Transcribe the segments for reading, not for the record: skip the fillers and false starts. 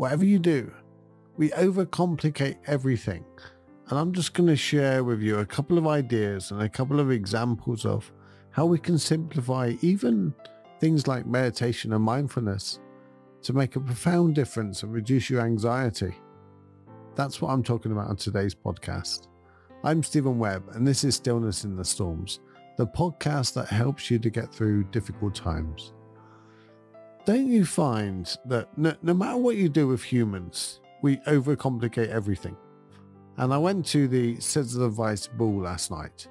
whatever you do, we overcomplicate everything. And I'm just going to share with you a couple of ideas and a couple of examples of how we can simplify even things like meditation and mindfulness to make a profound difference and reduce your anxiety. That's what I'm talking about on today's podcast. I'm Steven Webb, and this is Stillness in the Storms, the podcast that helps you to get through difficult times. Don't you find that no matter what you do with humans, we overcomplicate everything? And I went to the Scissors Advice ball last night.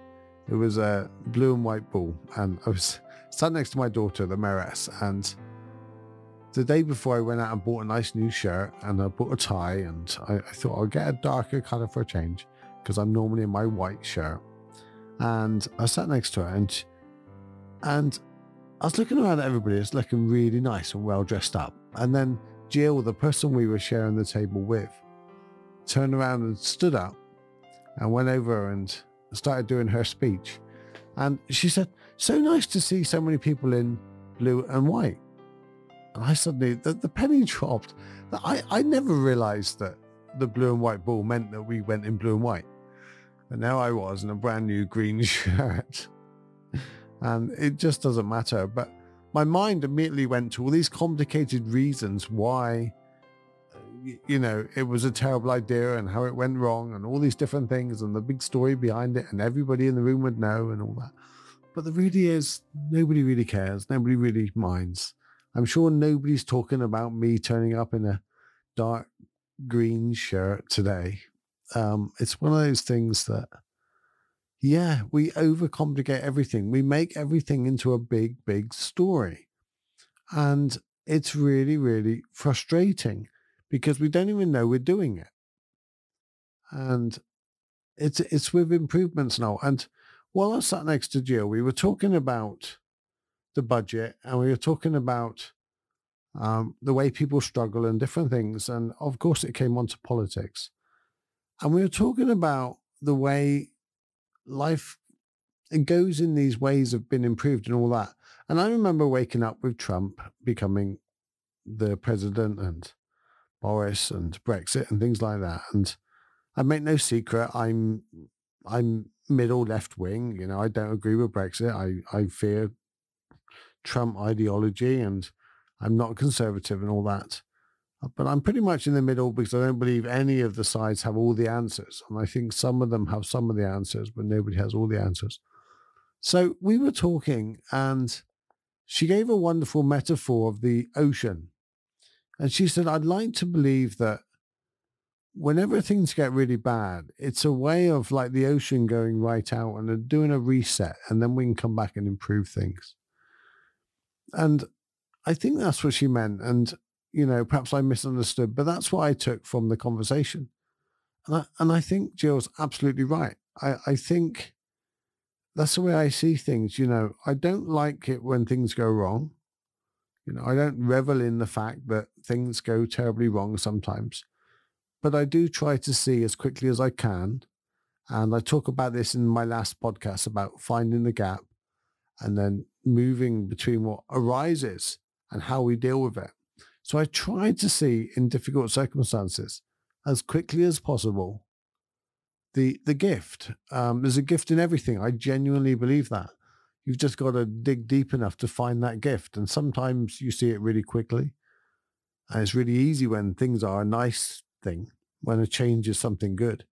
It was a blue and white ball, and I was sat next to my daughter, the mayoress, and the day before I went out and bought a nice new shirt and I bought a tie, and I thought I'll get a darker colour for a change because I'm normally in my white shirt. And I sat next to her and I was looking around at everybody. It's looking really nice and well dressed up. And then Jill, the person we were sharing the table with, turned around and stood up and went over and started doing her speech. And she said, "So nice to see so many people in blue and white." And I suddenly, the penny dropped. I never realized that the blue and white ball meant that we went in blue and white. And now I was in a brand new green shirt. And it just doesn't matter. But my mind immediately went to all these complicated reasons why, it was a terrible idea and how it went wrong and all these different things and the big story behind it and everybody in the room would know and all that. But the reality is nobody really cares. Nobody really minds. I'm sure nobody's talking about me turning up in a dark green shirt today. It's one of those things that, we overcomplicate everything. We make everything into a big, big story. And it's really, really frustrating because we don't even know we're doing it. And it's with improvements now. And while I sat next to Jill, we were talking about the budget and we were talking about the way people struggle and different things. And of course it came on to politics. And we were talking about the way life, it goes in these ways of being improved and all that. And I remember waking up with Trump becoming the president and Boris and Brexit and things like that. And I make no secret, I'm middle left wing. I don't agree with Brexit. I fear Trump ideology and I'm not conservative and all that. But I'm pretty much in the middle because I don't believe any of the sides have all the answers. And I think some of them have some of the answers, but nobody has all the answers. So we were talking and she gave a wonderful metaphor of the ocean. And she said, I'd like to believe that whenever things get really bad, it's a way of like the ocean going right out and doing a reset, and then we can come back and improve things. And I think that's what she meant. And perhaps I misunderstood, but that's what I took from the conversation. And I think Jill's absolutely right. I think that's the way I see things. I don't like it when things go wrong. I don't revel in the fact that things go terribly wrong sometimes, but I do try to see as quickly as I can. And I talk about this in my last podcast about finding the gap and then moving between what arises and how we deal with it. So I try to see in difficult circumstances as quickly as possible the gift. There's a gift in everything. I genuinely believe that. You've just got to dig deep enough to find that gift. And sometimes you see it really quickly. And it's really easy when things are a nice thing, when a change is something good,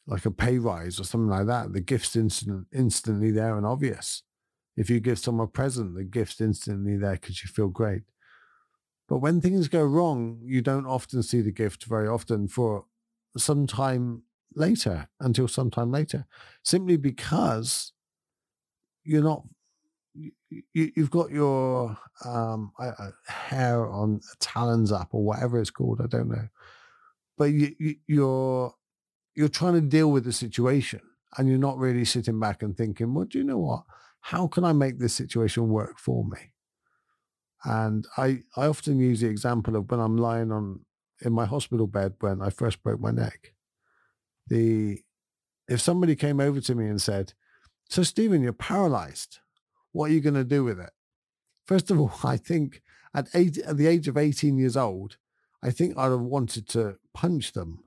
like a pay rise or something like that. The gift's instantly there and obvious. If you give someone a present, the gift's instantly there because you feel great. But when things go wrong, you don't often see the gift very often for some time later, until sometime later, simply because you've got your hair on talons up or whatever it's called. I don't know. But you're trying to deal with the situation and you're not really sitting back and thinking, well, do you know what? How can I make this situation work for me? And I often use the example of when I'm lying in my hospital bed when I first broke my neck. If somebody came over to me and said, "So Stephen, you're paralyzed. What are you going to do with it?" First of all, I think at the age of 18 years old, I think I'd have wanted to punch them.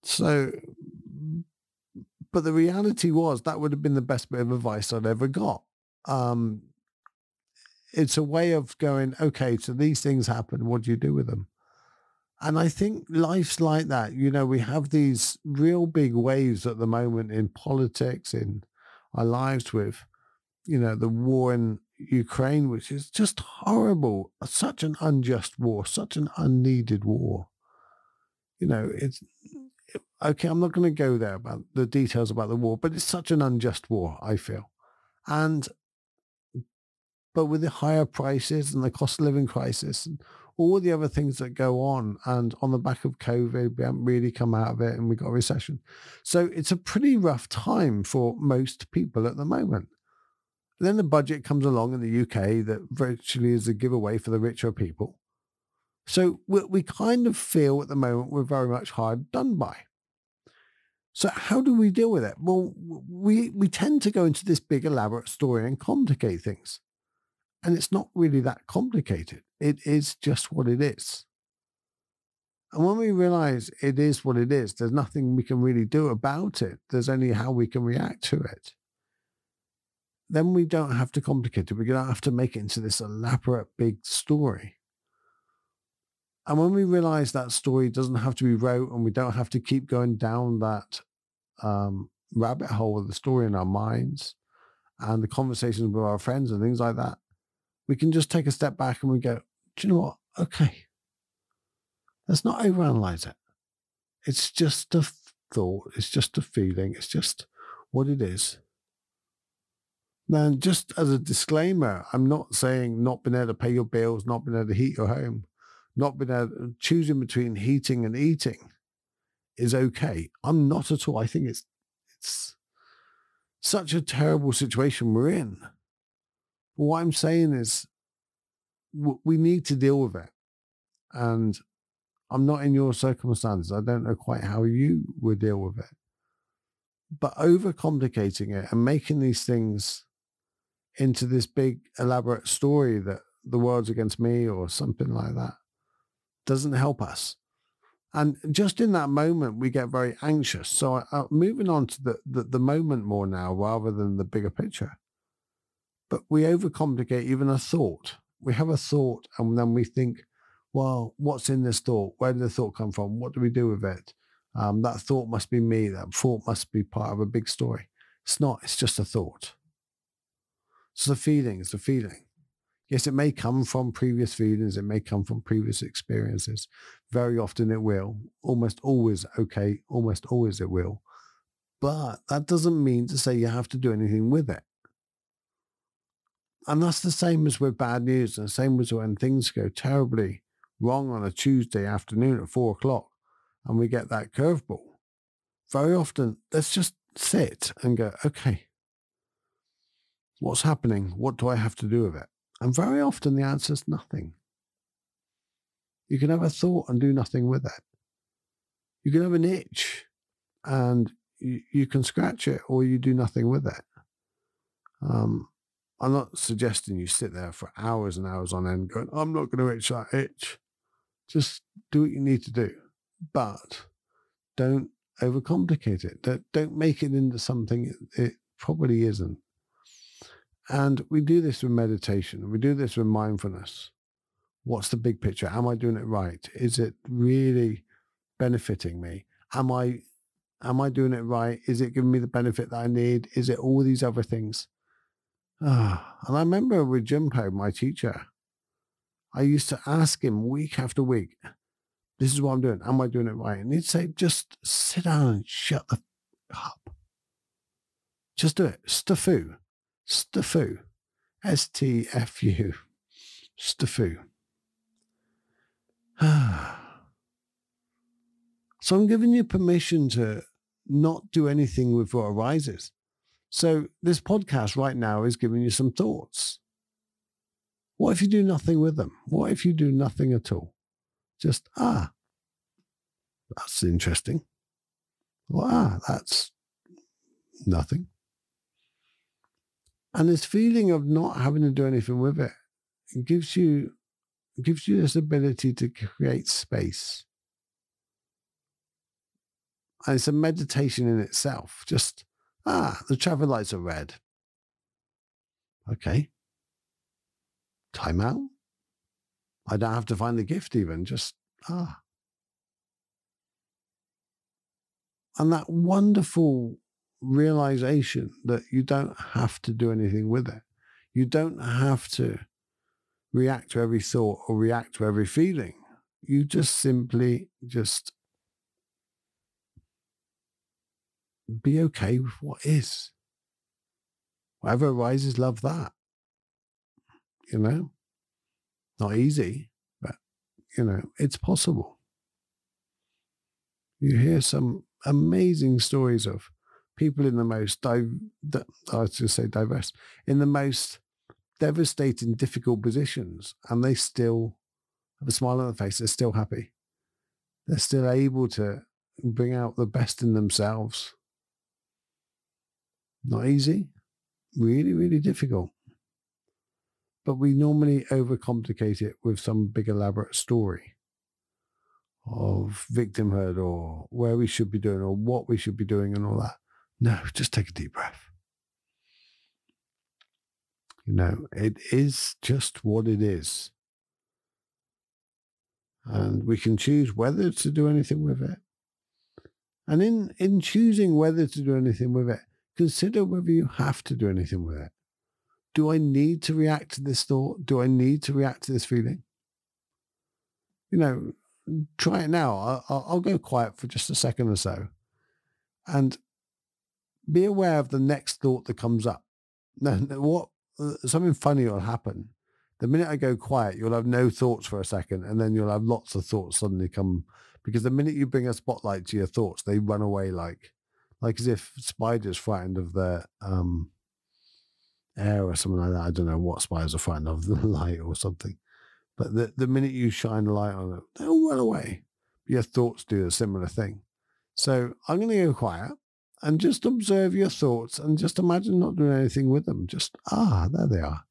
So, but the reality was that would have been the best bit of advice I'd ever got. Um, it's a way of going, okay, so these things happen. What do you do with them? And I think life's like that. You know, we have these real big waves at the moment in politics, in our lives with, you know, the war in Ukraine, which is just horrible. Such an unjust war, such an unneeded war. You know, it's okay. I'm not going to go there about the details about the war, but it's such an unjust war, I feel. But with the higher prices and the cost of living crisis and all the other things that go on, and on the back of COVID, we haven't really come out of it and we got a recession. So it's a pretty rough time for most people at the moment. Then the budget comes along in the UK that virtually is a giveaway for the richer people. So we kind of feel at the moment we're very much hard done by. So how do we deal with it? Well, we tend to go into this big elaborate story and complicate things. And it's not really that complicated. It is just what it is. And when we realize it is what it is, there's nothing we can really do about it. There's only how we can react to it. Then we don't have to complicate it. We don't have to make it into this elaborate big story. And when we realize that story doesn't have to be wrote and we don't have to keep going down that rabbit hole of the story in our minds and the conversations with our friends and things like that, we can just take a step back and we go, do you know what? Okay. Let's not overanalyze it. It's just a thought. It's just a feeling. It's just what it is. Now, just as a disclaimer, I'm not saying not being able to pay your bills, not being able to heat your home, not being able to choosing between heating and eating is okay. I'm not at all. I think it's such a terrible situation we're in. But what I'm saying is we need to deal with it. And I'm not in your circumstances. I don't know quite how you would deal with it. But overcomplicating it and making these things into this big elaborate story that the world's against me or something like that doesn't help us. And just in that moment, we get very anxious. So moving on to the moment more now rather than the bigger picture. But we overcomplicate even a thought. We have a thought and then we think, well, what's in this thought? Where did the thought come from? What do we do with it? That thought must be me. That thought must be part of a big story. It's not. It's just a thought. It's the feeling. It's the feeling. Yes, it may come from previous feelings. It may come from previous experiences. Very often it will. Almost always, okay, almost always it will. But that doesn't mean to say you have to do anything with it. And that's the same as with bad news, and the same as when things go terribly wrong on a Tuesday afternoon at 4:00 and we get that curveball. Very often, let's just sit and go, okay, what's happening? What do I have to do with it? And very often the answer is nothing. You can have a thought and do nothing with it. You can have an itch and you can scratch it or you do nothing with it. I'm not suggesting you sit there for hours and hours on end going, I'm not going to itch that itch. Just do what you need to do. But don't overcomplicate it. Don't make it into something it probably isn't. And we do this with meditation. We do this with mindfulness. What's the big picture? Am I doing it right? Is it really benefiting me? Am I doing it right? Is it giving me the benefit that I need? Is it all these other things? And I remember with Jimpo, my teacher, I used to ask him week after week, this is what I'm doing. Am I doing it right? And he'd say, just sit down and shut the up. Just do it. Staffu. Staffu. S-T-F-U. Staffu. So I'm giving you permission to not do anything with what arises. So this podcast right now is giving you some thoughts. What if you do nothing with them? What if you do nothing at all? Just, that's interesting. Well, that's nothing. And this feeling of not having to do anything with it, it gives you gives you this ability to create space. And it's a meditation in itself. Just, the traffic lights are red. Okay. Time out. I don't have to find the gift even. Just, And that wonderful realization that you don't have to do anything with it. You don't have to react to every thought or react to every feeling. You just simply just be okay with what is. Whatever arises, love that. Not easy, but, it's possible. You hear some amazing stories of people in the most, diverse, in the most devastating, difficult positions, and they still have a smile on their face. They're still happy. They're still able to bring out the best in themselves. Not easy, really, really difficult. But we normally overcomplicate it with some big elaborate story of victimhood or where we should be doing or what we should be doing and all that. No, just take a deep breath. It is just what it is. And we can choose whether to do anything with it. And in choosing whether to do anything with it, consider whether you have to do anything with it. Do I need to react to this thought? Do I need to react to this feeling? Try it now. I'll go quiet for just a second or so and be aware of the next thought that comes up. Now, something funny will happen. The minute I go quiet, you'll have no thoughts for a second, and then you'll have lots of thoughts suddenly come, because the minute you bring a spotlight to your thoughts, they run away like as if spiders frightened of the air or something like that. I don't know what spiders are frightened of, the light or something. But the minute you shine a light on it, they'll run away. Your thoughts do a similar thing. So I'm going to go quiet and just observe your thoughts and just imagine not doing anything with them. Just, there they are.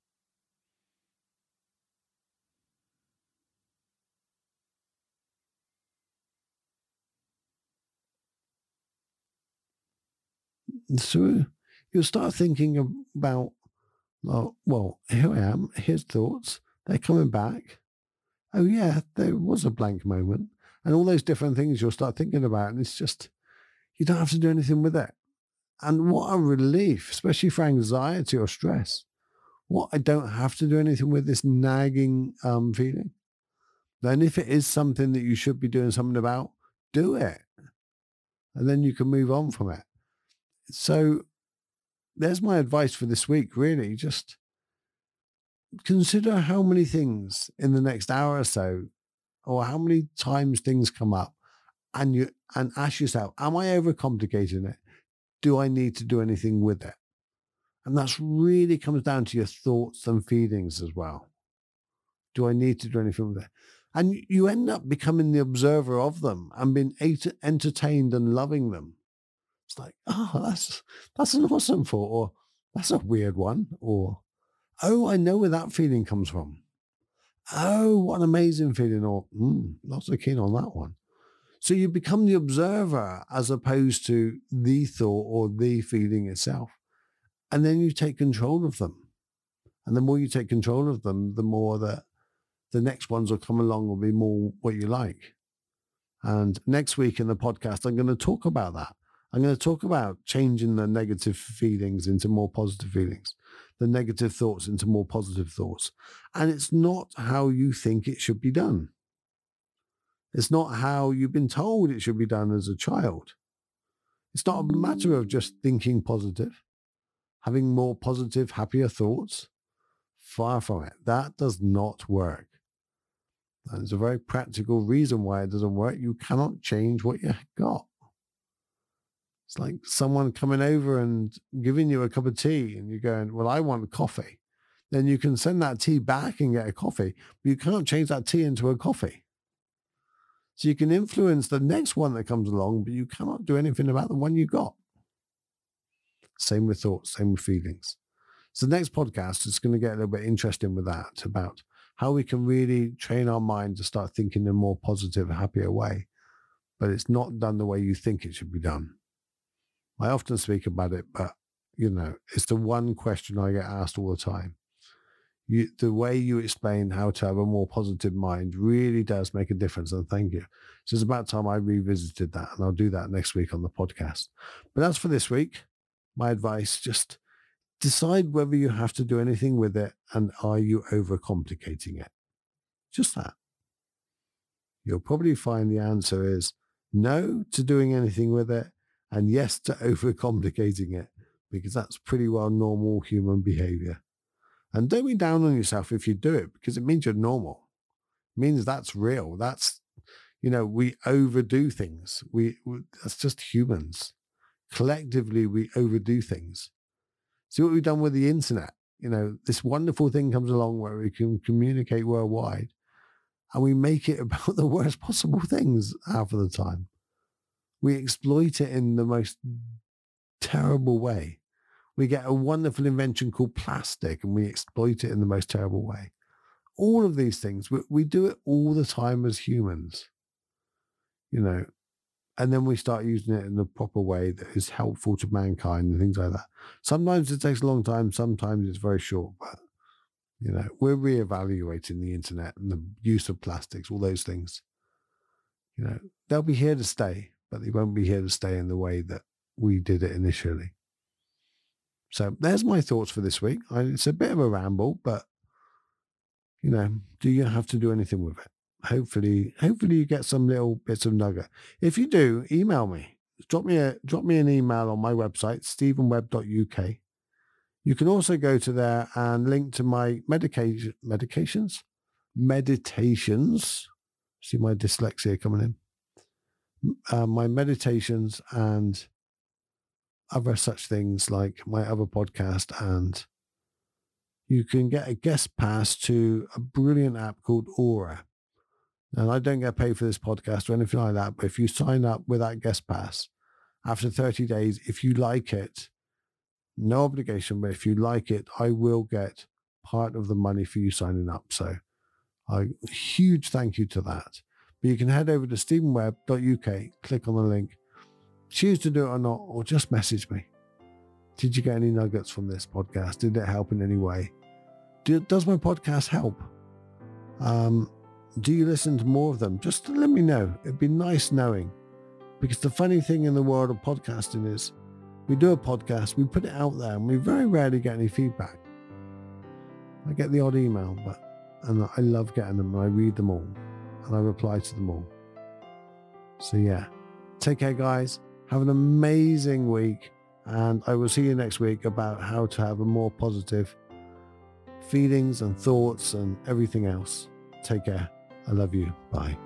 So you'll start thinking about, well, here I am, here's thoughts. They're coming back. Oh yeah, there was a blank moment. And all those different things you'll start thinking about. And it's just, you don't have to do anything with it. And what a relief, especially for anxiety or stress. I don't have to do anything with this nagging feeling. Then if it is something that you should be doing something about, do it. And then you can move on from it. So there's my advice for this week, really. Just consider how many things in the next hour or so, or how many times things come up, and ask yourself, am I overcomplicating it? Do I need to do anything with it? And that's really comes down to your thoughts and feelings as well. Do I need to do anything with it? And you end up becoming the observer of them and being entertained and loving them. It's like, that's an awesome thought, or that's a weird one, or, I know where that feeling comes from. Oh, what an amazing feeling, or, not so keen on that one. So you become the observer as opposed to the thought or the feeling itself. And then you take control of them. And the more you take control of them, the more that the next ones will come along will be more what you like. And next week in the podcast, I'm going to talk about that. I'm going to talk about changing the negative feelings into more positive feelings, the negative thoughts into more positive thoughts. And it's not how you think it should be done. It's not how you've been told it should be done as a child. It's not a matter of just thinking positive, having more positive, happier thoughts. Far from it. That does not work. There's a very practical reason why it doesn't work. You cannot change what you got. It's like someone coming over and giving you a cup of tea and you're going, well, I want coffee. Then you can send that tea back and get a coffee, but you can't change that tea into a coffee. So you can influence the next one that comes along, but you cannot do anything about the one you got. Same with thoughts, same with feelings. So the next podcast is going to get a little bit interesting with that, about how we can really train our mind to start thinking in a more positive, happier way. But it's not done the way you think it should be done. I often speak about it, but it's the one question I get asked all the time. The way you explain how to have a more positive mind really does make a difference, and thank you. So it's about time I revisited that, and I'll do that next week on the podcast. But as for this week, my advice, just decide whether you have to do anything with it, and are you overcomplicating it? Just that. You'll probably find the answer is no to doing anything with it, and yes to overcomplicating it, because that's pretty well normal human behavior. And don't be down on yourself if you do it, because it means you're normal. It means that's real. That's, we overdo things. That's just humans. Collectively, we overdo things. See what we've done with the internet. This wonderful thing comes along where we can communicate worldwide, and we make it about the worst possible things half of the time. We exploit it in the most terrible way. We get a wonderful invention called plastic, and we exploit it in the most terrible way. All of these things, we do it all the time as humans, and then we start using it in the proper way that is helpful to mankind and things like that. Sometimes it takes a long time, sometimes it's very short, but, we're reevaluating the internet and the use of plastics, all those things. They'll be here to stay, but they won't be here to stay in the way that we did it initially. So there's my thoughts for this week. It's a bit of a ramble, but, do you have to do anything with it? Hopefully you get some little bits of nugget. If you do, email me. Drop me an email on my website, stevenwebb.uk. You can also go to there and link to my meditations. See my dyslexia coming in. My meditations and other such things like my other podcast, and you can get a guest pass to a brilliant app called Aura. And I don't get paid for this podcast or anything like that, but if you sign up with that guest pass, after 30 days, if you like it, no obligation, but if you like it, I will get part of the money for you signing up. So a huge thank you to that. But you can head over to stevenwebb.uk, click on the link, choose to do it or not, or just message me. Did you get any nuggets from this podcast? Did it help in any way? Does my podcast help? Do you listen to more of them? Just let me know. It'd be nice knowing. Because the funny thing in the world of podcasting is we do a podcast, we put it out there, and we very rarely get any feedback. I get the odd email, and I love getting them, and I read them all, and I reply to them all. So yeah, take care, guys. Have an amazing week, and I will see you next week about how to have a more positive feelings and thoughts and everything else. Take care. I love you. Bye.